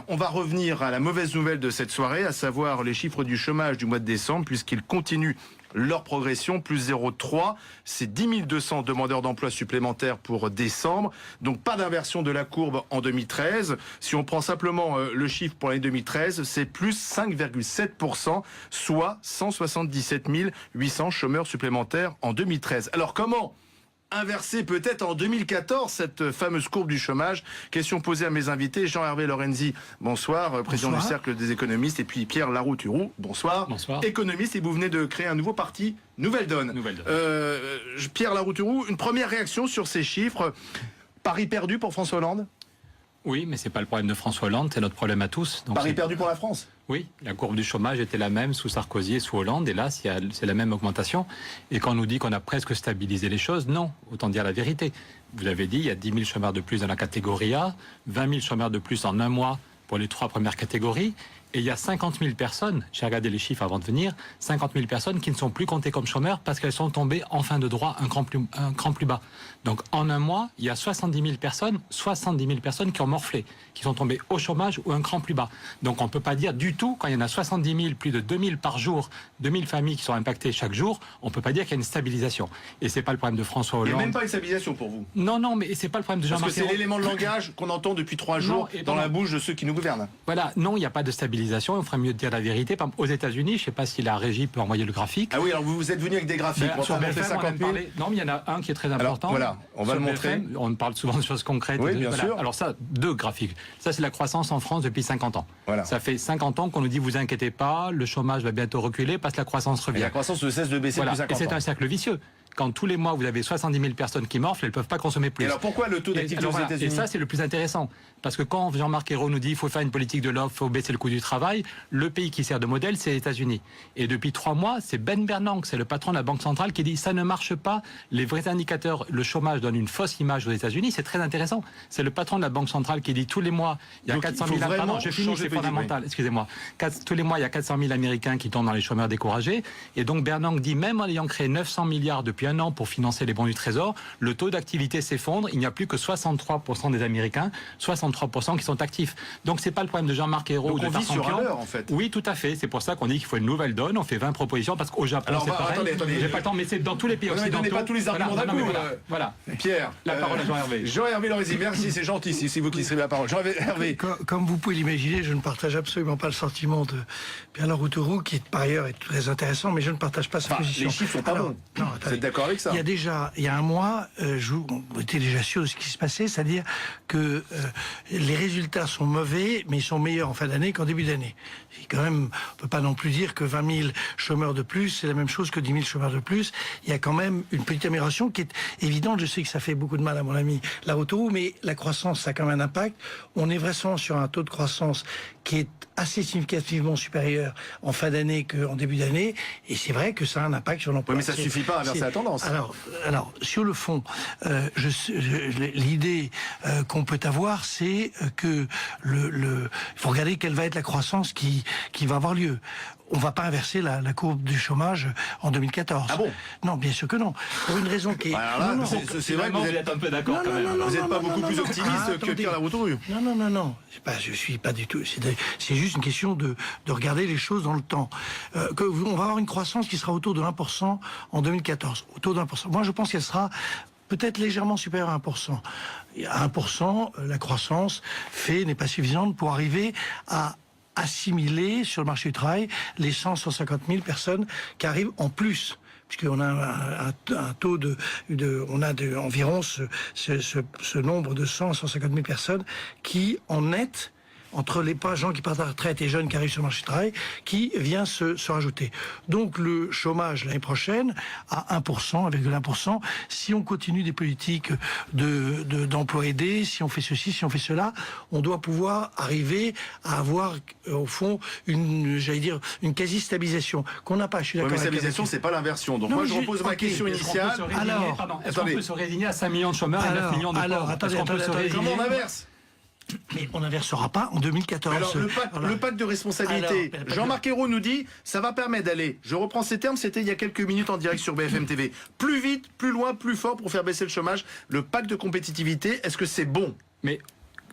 On va revenir à la mauvaise nouvelle de cette soirée, à savoir les chiffres du chômage du mois de décembre, puisqu'ils continuent leur progression, plus 0,3. C'est 10 200 demandeurs d'emploi supplémentaires pour décembre. Donc pas d'inversion de la courbe en 2013. Si on prend simplement le chiffre pour l'année 2013, c'est plus 5,7%, soit 177 800 chômeurs supplémentaires en 2013. Alors comment inverser peut-être en 2014 cette fameuse courbe du chômage? Question posée à mes invités. Jean-Hervé Lorenzi, bonsoir, président du Cercle des économistes, et puis Pierre Larouturou, bonsoir, économiste, et vous venez de créer un nouveau parti, Nouvelle Donne. Pierre Larouturou, une première réaction sur ces chiffres. Pari perdu pour François Hollande? Oui, mais c'est pas le problème de François Hollande, c'est notre problème à tous. Donc Pari perdu pour la France? Oui, la courbe du chômage était la même sous Sarkozy et sous Hollande, et là, c'est la même augmentation. Et quand on nous dit qu'on a presque stabilisé les choses, non, autant dire la vérité. Vous l'avez dit, il y a 10 000 chômeurs de plus dans la catégorie A, 20 000 chômeurs de plus en un mois pour les 3 premières catégories, et il y a 50 000 personnes, j'ai regardé les chiffres avant de venir, 50 000 personnes qui ne sont plus comptées comme chômeurs parce qu'elles sont tombées en fin de droit un cran plus bas. Donc en un mois, il y a 70 000 personnes qui ont morflé, qui sont tombées au chômage ou un cran plus bas. Donc on ne peut pas dire du tout, quand il y en a 70 000, plus de 2 000 par jour, 2 000 familles qui sont impactées chaque jour, on ne peut pas dire qu'il y a une stabilisation. Et c'est pas le problème de François Hollande. Il n'y a même pas une stabilisation pour vous? Non, mais c'est pas le problème de Jean-Marc Ayrault. Parce que c'est l'élément de langage qu'on entend depuis 3 jours dans la bouche de ceux qui nous gouvernent. Voilà, non, il n'y a pas de stabilisation. On ferait mieux de dire la vérité. Par exemple, aux États-Unis, je ne sais pas si la régie peut envoyer le graphique. Ah oui, alors vous êtes venu avec des graphiques. Sur BFM, 50 000. Non, mais il y en a un qui est très important. Alors, voilà, on va le montrer. BFM, on parle souvent de choses concrètes. Oui, bien sûr. Alors ça, 2 graphiques. Ça, c'est la croissance en France depuis 50 ans. Voilà. Ça fait 50 ans qu'on nous dit, vous inquiétez pas, le chômage va bientôt reculer parce que la croissance revient. Et la croissance ne cesse de baisser depuis 50 ans. Et c'est un cercle vicieux. Quand tous les mois, vous avez 70 000 personnes qui morflent, elles ne peuvent pas consommer plus. Et alors pourquoi le taux d'activité aux États-Unis? Et ça, c'est le plus intéressant. Parce que quand Jean-Marc Ayrault nous dit qu'il faut faire une politique de l'offre, il faut baisser le coût du travail, le pays qui sert de modèle, c'est les États-Unis. Et depuis 3 mois, c'est Ben Bernanke, c'est le patron de la Banque centrale, qui dit ça ne marche pas. Les vrais indicateurs, le chômage donne une fausse image aux États-Unis. C'est très intéressant. C'est le patron de la Banque centrale qui dit tous les mois, il y a 400 000... Pardon, je finis, c'est fondamental. Excusez-moi. Tous les mois, il y a 400 000 Américains qui tombent dans les chômeurs découragés. Et donc Bernanke dit, même en ayant créé 900 milliards depuis 1 an pour financer les bons du Trésor, le taux d'activité s'effondre. Il n'y a plus que 63% des Américains, 63% qui sont actifs. Donc c'est pas le problème de Jean-Marc Ayrault ou de Vincent Pion. En fait. Oui, tout à fait. C'est pour ça qu'on dit qu'il faut une nouvelle donne. On fait 20 propositions parce qu'au Japon, c'est pareil. Attendez. J'ai pas le temps, mais c'est dans tous les pays occidentaux. Ne donnez pas tous les arguments d'un coup. Voilà. Pierre, la parole à Jean-Hervé. Jean-Hervé Lorenzi, merci, c'est gentil. C'est vous qui serez la parole. Jean-Hervé. Comme vous pouvez l'imaginer, je ne partage absolument pas le sentiment de Pierre Larouturou, qui par ailleurs est très intéressant, mais je ne partage pas sa position. Les chiffres sont pas bons. Vous êtes d'accord avec ça? Il y a un mois, on était déjà sûr de ce qui se passait, c'est-à-dire que les résultats sont mauvais, mais ils sont meilleurs en fin d'année qu'en début d'année. Quand même, on peut pas non plus dire que 20 000 chômeurs de plus, c'est la même chose que 10 000 chômeurs de plus. Il y a quand même une petite amélioration qui est évidente. Je sais que ça fait beaucoup de mal à mon ami Larouturou, mais la croissance, ça a quand même un impact. On est vraiment sur un taux de croissance qui est assez significativement supérieur en fin d'année qu'en début d'année, et c'est vrai que ça a un impact sur l'emploi. Oui, mais ça suffit pas à inverser la tendance. Alors, sur le fond, l'idée qu'on peut avoir, c'est que il faut regarder quelle va être la croissance qui va avoir lieu. On va pas inverser la courbe du chômage en 2014. Ah bon? Non, bien sûr que non. Pour une raison qui est... C'est vrai que vous êtes un peu d'accord quand même. Vous n'êtes pas beaucoup plus optimiste que Pierre Larouturou. Non. Je suis pas du tout... C'est juste une question de regarder les choses dans le temps. On va avoir une croissance qui sera autour de 1% en 2014. Autour de 1%. Moi, je pense qu'elle sera peut-être légèrement supérieure à 1%. À 1%, la croissance n'est pas suffisante pour arriver à assimiler sur le marché du travail les 150 000 personnes qui arrivent en plus, puisqu'on a un taux environ ce nombre de 150 000 personnes qui, en net, entre les gens qui partent à la retraite et jeunes qui arrivent sur le marché du travail, qui vient se rajouter. Donc le chômage l'année prochaine à 1%, avec 1%, si on continue des politiques d'emploi aidé, si on fait ceci, si on fait cela, on doit pouvoir arriver à avoir au fond une quasi-stabilisation qu'on n'a pas. Je suis d'accord. Mais stabilisation, c'est pas l'inversion. Donc moi je repose ma question initiale. Est-ce qu'on peut se résigner à 5 millions de chômeurs et 9 millions de pauvres? Comment on inverse? Mais on n'inversera pas en 2014. Alors, le pacte de responsabilité, Jean-Marc Ayrault nous dit, ça va permettre d'aller, je reprends ces termes, c'était il y a quelques minutes en direct sur BFM TV, plus vite, plus loin, plus fort pour faire baisser le chômage. Le pacte de compétitivité, est-ce que c'est bon? Mais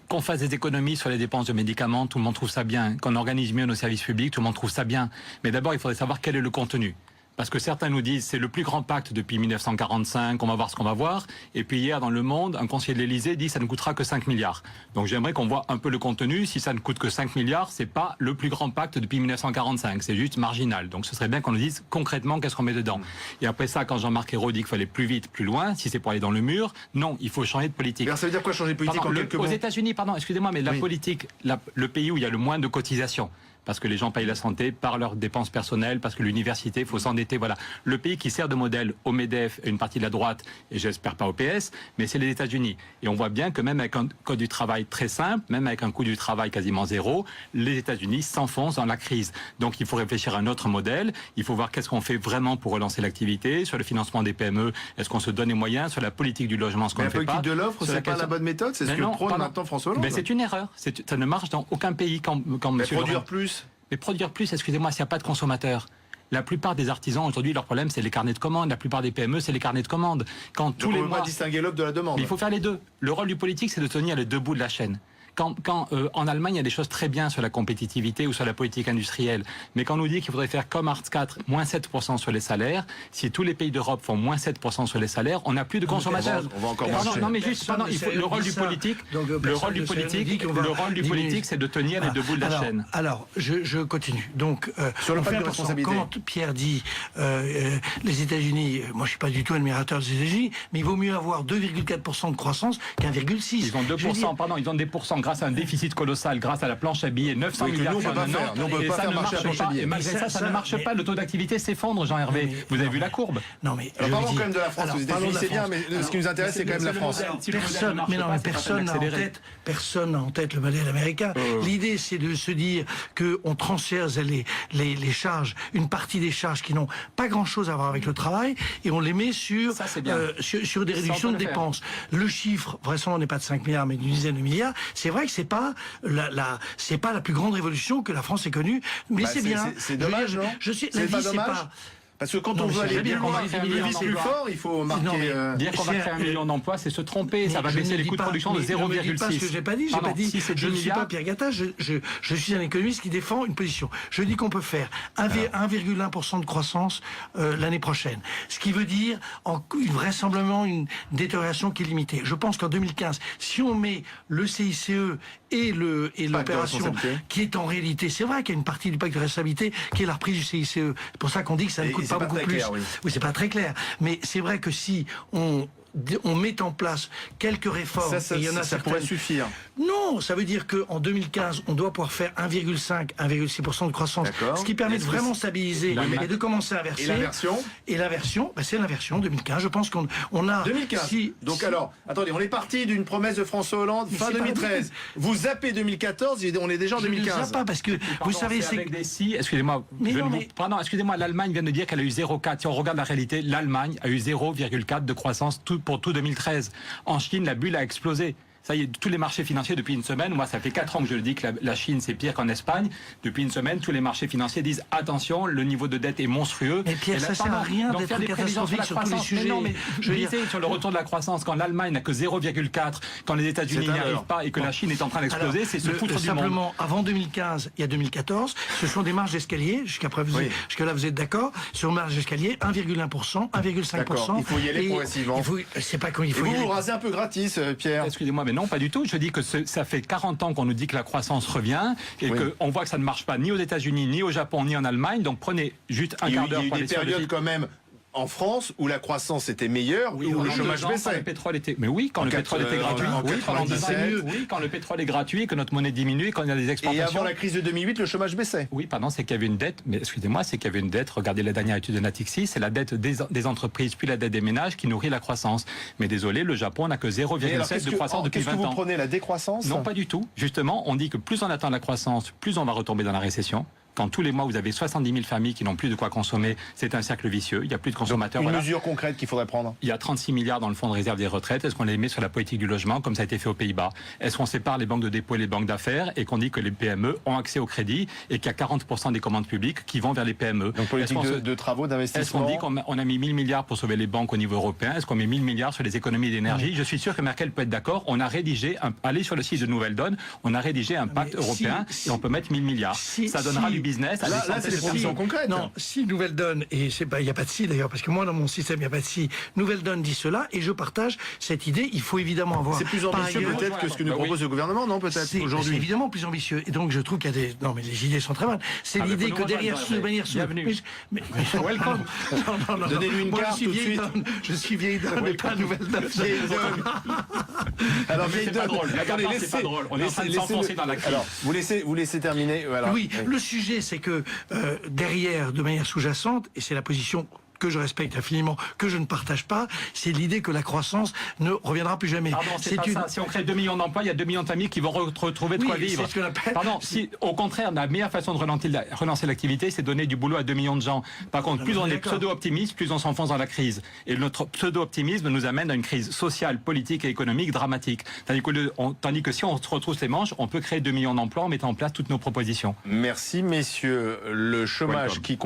Qu'on fasse des économies sur les dépenses de médicaments, tout le monde trouve ça bien. Qu'on organise mieux nos services publics, tout le monde trouve ça bien. Mais d'abord, il faudrait savoir quel est le contenu. Parce que certains nous disent c'est le plus grand pacte depuis 1945, on va voir ce qu'on va voir. Et puis hier dans Le Monde, un conseiller de l'Élysée dit ça ne coûtera que 5 milliards. Donc j'aimerais qu'on voit un peu le contenu. Si ça ne coûte que 5 milliards, c'est pas le plus grand pacte depuis 1945, c'est juste marginal. Donc ce serait bien qu'on nous dise concrètement qu'est-ce qu'on met dedans. Et après ça, quand Jean-Marc Ayrault dit qu'il fallait plus vite, plus loin, si c'est pour aller dans le mur, non, il faut changer de politique. Alors ça veut dire quoi changer de politique en quelques mots? Aux États-Unis, pardon, excusez-moi, mais la politique, le pays où il y a le moins de cotisations, parce que les gens payent la santé par leurs dépenses personnelles, parce que l'université, il faut s'endetter, voilà. Le pays qui sert de modèle au MEDEF et une partie de la droite, et j'espère pas au PS, mais c'est les États-Unis. Et on voit bien que même avec un code du travail très simple, même avec un coût du travail quasiment zéro, les États-Unis s'enfoncent dans la crise. Donc il faut réfléchir à un autre modèle, il faut voir qu'est-ce qu'on fait vraiment pour relancer l'activité, sur le financement des PME, est-ce qu'on se donne les moyens, sur la politique du logement, ce qu'on ne fait pas. La politique de l'offre, c'est pas la bonne méthode, c'est ce que prône maintenant François Hollande. Mais c'est une erreur, ça ne marche dans aucun pays quand monsieur produire plus. Mais produire plus, excusez-moi, s'il n'y a pas de consommateurs. La plupart des artisans, aujourd'hui, leur problème, c'est les carnets de commandes. La plupart des PME, c'est les carnets de commandes. Quand tous les mois, on ne peut pas distinguer l'offre de la demande. Mais il faut faire les deux. Le rôle du politique, c'est de tenir les deux bouts de la chaîne. Quand en Allemagne, il y a des choses très bien sur la compétitivité ou sur la politique industrielle. Mais quand on nous dit qu'il faudrait faire comme Arts 4, moins 7% sur les salaires, si tous les pays d'Europe font moins 7% sur les salaires, on n'a plus de consommateurs. On va encore marcher. Non, mais juste, pardon, il faut, le rôle du politique, c'est de tenir les deux bouts de la chaîne. Alors, je continue. Donc, sur le pacte de responsabilité. Quand Pierre dit les États-Unis, moi je suis pas du tout admirateur des États-Unis, mais il vaut mieux avoir 2,4% de croissance qu'1,6%. Ils ont 2%, pardon, ils ont des pourcents grâce à un déficit colossal, grâce à la planche à billets, 900 milliards. Nous, on peut pas faire. Nous, on peut pas faire marcher la planche à billets. Et malgré ça ne marche pas. Le taux d'activité s'effondre, Jean-Hervé. Vous avez vu la courbe. Non, mais parlons quand même de la France. Vous définissez bien, mais ce qui nous intéresse, c'est quand même la France. Personne n'a en tête le modèle américain. L'idée, c'est de se dire qu'on transfère les charges, une partie des charges qui n'ont pas grand-chose à voir avec le travail, et on les met sur des réductions de dépenses. Le chiffre, vraisemblablement, n'est pas de 5 milliards, mais d'une dizaine de milliards. C'est vrai que c'est pas la plus grande révolution que la France ait connue, mais c'est bien. C'est dommage, non? C'est pas dommage. Parce que quand on veut aller bien loin, plus fort, il faut marquer... Dire qu'on va créer 1 million d'emplois, c'est se tromper. Ça va baisser les coûts de production de 0,6. Je ne dis pas ce que j'ai pas dit. Je ne suis pas Pierre Gattaz. Je suis un économiste qui défend une position. Je dis qu'on peut faire 1,1% de croissance l'année prochaine. Ce qui veut dire vraisemblablement une détérioration qui est limitée. Je pense qu'en 2015, si on met le CICE et l'opération qui est en réalité, c'est vrai qu'il y a une partie du pacte de responsabilité qui est la reprise du CICE. C'est pour ça qu'on dit que ça ne coûte pas beaucoup plus. Oui, c'est pas très clair. Mais c'est vrai que si on met en place quelques réformes, et il y en a ça pourrait suffire. Non, ça veut dire qu'en 2015, on doit pouvoir faire 1,5-1,6% de croissance, ce qui permet de vraiment stabiliser et de commencer à inverser. Et l'inversion, c'est l'inversion 2015. Je pense qu'on a... 2015 Donc alors, attendez, on est parti d'une promesse de François Hollande fin 2013. Vous zappez 2014, on est déjà en 2015. Je ne zappe pas, parce que vous savez... Avec des si, excusez-moi, l'Allemagne vient de dire qu'elle a eu 0,4. Si on regarde la réalité, l'Allemagne a eu 0,4 de croissance pour tout 2013. En Chine, la bulle a explosé. Ça y est, tous les marchés financiers depuis une semaine, moi ça fait 4 ans que je le dis que la Chine c'est pire qu'en Espagne. Depuis une semaine, tous les marchés financiers disent attention, le niveau de dette est monstrueux. Mais Pierre, ça sert à rien d'être catastrophique sur tous les sujets. Mais non, mais je disais sur le retour de la croissance, quand l'Allemagne n'a que 0,4, quand les États-Unis n'y arrivent pas et que la Chine est en train d'exploser, c'est se foutre du monde. Simplement, avant 2015 et à 2014, ce sont des marges d'escalier, jusqu'à là vous êtes d'accord, sur marge d'escalier, 1,1%, 1,5%. Il faut y aller progressivement. C'est pas qu'il faut y aller. Vous rasez un peu gratis, Pierre. Excusez-moi, mais non, pas du tout. Je dis que ça fait 40 ans qu'on nous dit que la croissance revient et qu'on voit que ça ne marche pas ni aux États-Unis, ni au Japon, ni en Allemagne. Donc prenez juste un quart d'heure pour aller sur le site. Il y a eu des périodes quand même en France où la croissance était meilleure, où le chômage baissait. Le pétrole était... Mais oui, quand le pétrole était gratuit. Quand le pétrole est gratuit, que notre monnaie diminue, quand il y a des exportations. Et avant la crise de 2008, le chômage baissait. Oui, pardon, c'est qu'il y avait une dette. Mais excusez-moi, c'est qu'il y avait une dette. Regardez la dernière étude de Natixis, c'est la dette des entreprises puis la dette des ménages qui nourrit la croissance. Mais désolé, le Japon n'a que 0,7 de croissance depuis 20 ans. Qu'est-ce que vous prenez, la décroissance? Non, pas du tout. Justement, on dit que plus on attend la croissance, plus on va retomber dans la récession. quand tous les mois vous avez 70 000 familles qui n'ont plus de quoi consommer, c'est un cercle vicieux. Il n'y a plus de consommateurs. Une Voilà. mesure concrète qu'il faudrait prendre. Il y a 36 milliards dans le fonds de réserve des retraites. Est-ce qu'on les met sur la politique du logement, comme ça a été fait aux Pays-Bas? Est-ce qu'on sépare les banques de dépôt et les banques d'affaires et qu'on dit que les PME ont accès au crédit et qu'il y a 40% des commandes publiques qui vont vers les PME? Donc politique de travaux, d'investissement. Est-ce qu'on dit qu'on a mis 1000 milliards pour sauver les banques au niveau européen? Est-ce qu'on met 1000 milliards sur les économies d'énergie? Je suis sûr que Merkel peut être d'accord. On a rédigé, allez sur le site de Nouvelle Donne, on a rédigé un pacte européen et on peut mettre 1000 milliards. Ça donnera du business. Là, c'est des propositions concrètes. Non, si Nouvelle Donne, et il n'y a pas de si d'ailleurs, parce que moi dans mon système il n'y a pas de si, Nouvelle Donne dit cela et je partage cette idée. Il faut évidemment avoir. C'est plus ambitieux peut-être que ce que nous propose le gouvernement, non, peut-être aujourd'hui. C'est évidemment plus ambitieux. Et donc je trouve qu'il y a des. Non, mais les idées sont très bonnes. C'est l'idée que derrière ce manière. Bienvenue. Welcome. Non. Donnez-lui une carte tout de suite. Je suis vieille Donne et pas Nouvelle Donne. Alors C'est pas drôle. Attendez, c'est pas drôle. On est en train de s'enfoncer dans la crise. Alors, vous laissez terminer. Alors, Oui, le sujet, c'est que derrière, de manière sous-jacente, et c'est la position que je respecte infiniment, que je ne partage pas, c'est l'idée que la croissance ne reviendra plus jamais. Pardon, c'est pas ça. Si on crée 2 millions d'emplois, il y a 2 millions de familles qui vont retrouver de quoi vivre. C'est ce qu'on appelle... Pardon, si au contraire, la meilleure façon de relancer l'activité, c'est donner du boulot à 2 millions de gens. Par contre, plus on est pseudo-optimiste, plus on s'enfonce dans la crise. Et notre pseudo-optimisme nous amène à une crise sociale, politique et économique dramatique. Tandis que si on se retrousse les manches, on peut créer 2 millions d'emplois en mettant en place toutes nos propositions. merci, messieurs. Le chômage qui